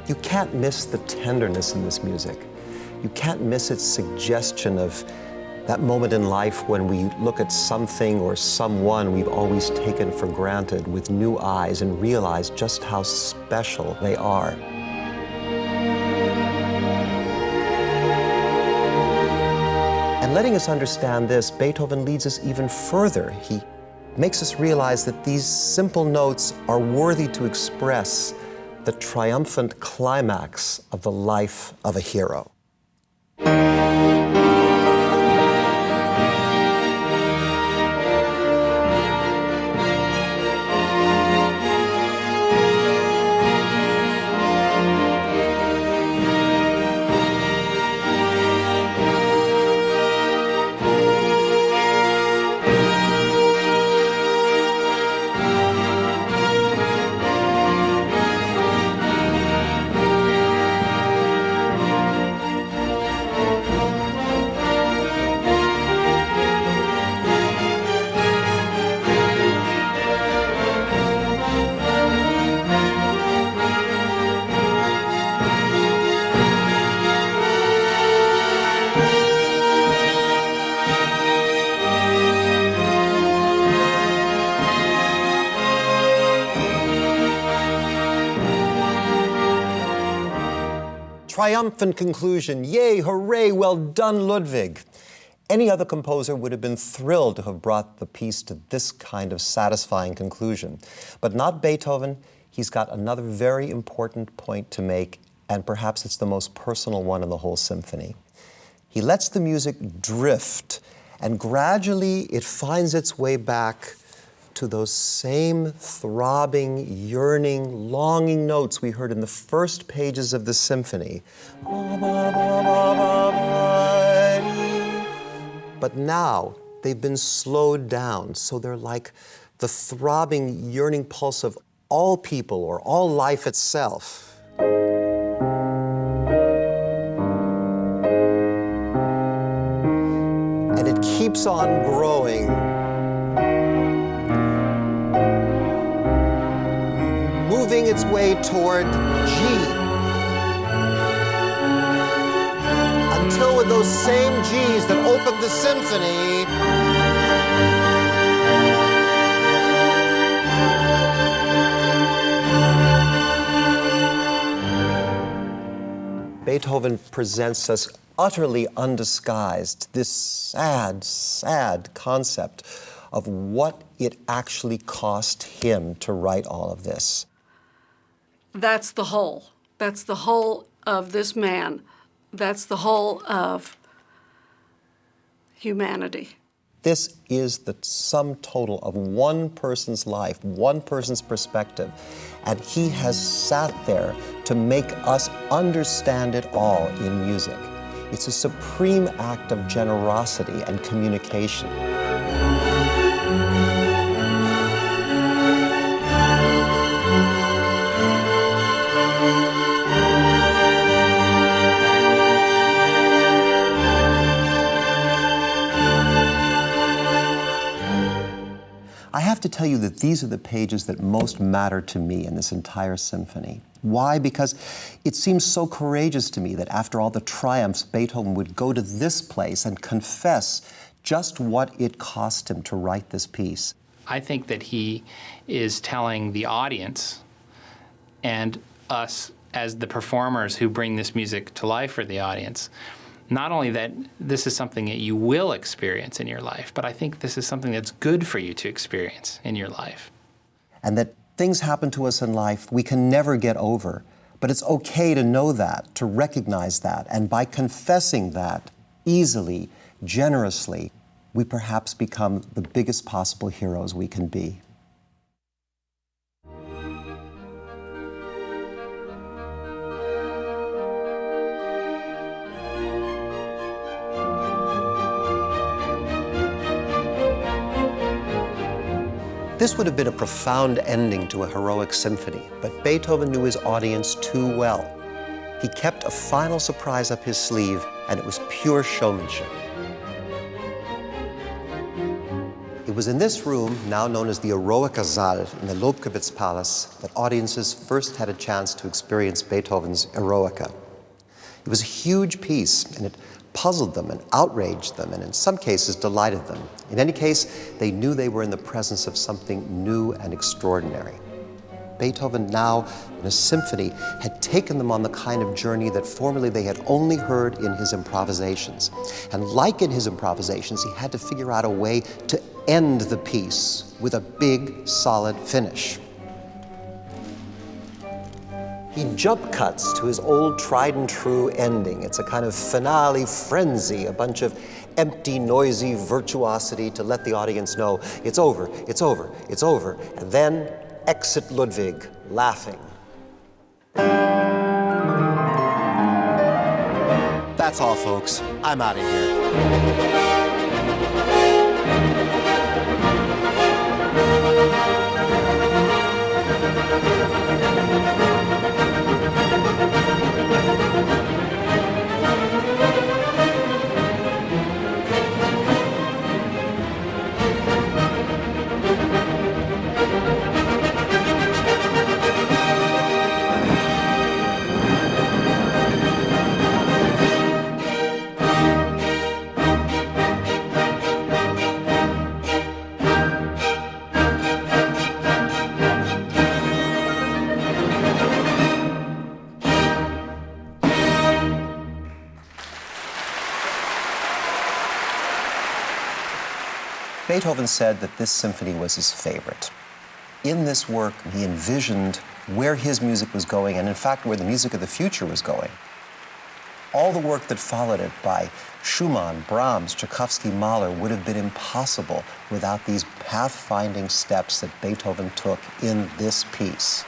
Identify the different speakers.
Speaker 1: You can't miss the tenderness in this music. You can't miss its suggestion of that moment in life when we look at something or someone we've always taken for granted with new eyes and realize just how special they are. And letting us understand this, Beethoven leads us even further. He makes us realize that these simple notes are worthy to express the triumphant climax of the life of a hero. Triumphant conclusion, yay, hooray, well done, Ludwig. Any other composer would have been thrilled to have brought the piece to this kind of satisfying conclusion. But not Beethoven. He's got another very important point to make, and perhaps it's the most personal one in the whole symphony. He lets the music drift, and gradually it finds its way back to those same throbbing, yearning, longing notes we heard in the first pages of the symphony. But now they've been slowed down, so they're like the throbbing, yearning pulse of all people or all life itself. And it keeps on growing, moving its way toward G, until with those same Gs that opened the symphony, Beethoven presents us utterly undisguised this sad, sad concept of what it actually cost him to write all of this.
Speaker 2: That's the whole. That's the whole of this man. That's the whole of humanity.
Speaker 1: This is the sum total of one person's life, one person's perspective, and he has sat there to make us understand it all in music. It's a supreme act of generosity and communication. I have to tell you that these are the pages that most matter to me in this entire symphony. Why? Because it seems so courageous to me that after all the triumphs, Beethoven would go to this place and confess just what it cost him to write this piece.
Speaker 3: I think that he is telling the audience and us as the performers who bring this music to life for the audience, not only that this is something that you will experience in your life, but I think this is something that's good for you to experience in your life.
Speaker 1: And that things happen to us in life we can never get over, but it's okay to know that, to recognize that, and by confessing that easily, generously, we perhaps become the biggest possible heroes we can be. This would have been a profound ending to a heroic symphony, but Beethoven knew his audience too well. He kept a final surprise up his sleeve, and it was pure showmanship. It was in this room, now known as the Eroica Saal in the Lobkowitz Palace, that audiences first had a chance to experience Beethoven's Eroica. It was a huge piece, and it puzzled them and outraged them, and in some cases delighted them. In any case, they knew they were in the presence of something new and extraordinary. Beethoven now, in a symphony, had taken them on the kind of journey that formerly they had only heard in his improvisations. And like in his improvisations, he had to figure out a way to end the piece with a big, solid finish. He jump cuts to his old tried and true ending. It's a kind of finale frenzy, a bunch of empty, noisy virtuosity to let the audience know it's over, it's over, it's over. And then exit Ludwig, laughing. That's all, folks. I'm out of here. Beethoven said that this symphony was his favorite. In this work, he envisioned where his music was going, and in fact, where the music of the future was going. All the work that followed it by Schumann, Brahms, Tchaikovsky, Mahler would have been impossible without these pathfinding steps that Beethoven took in this piece.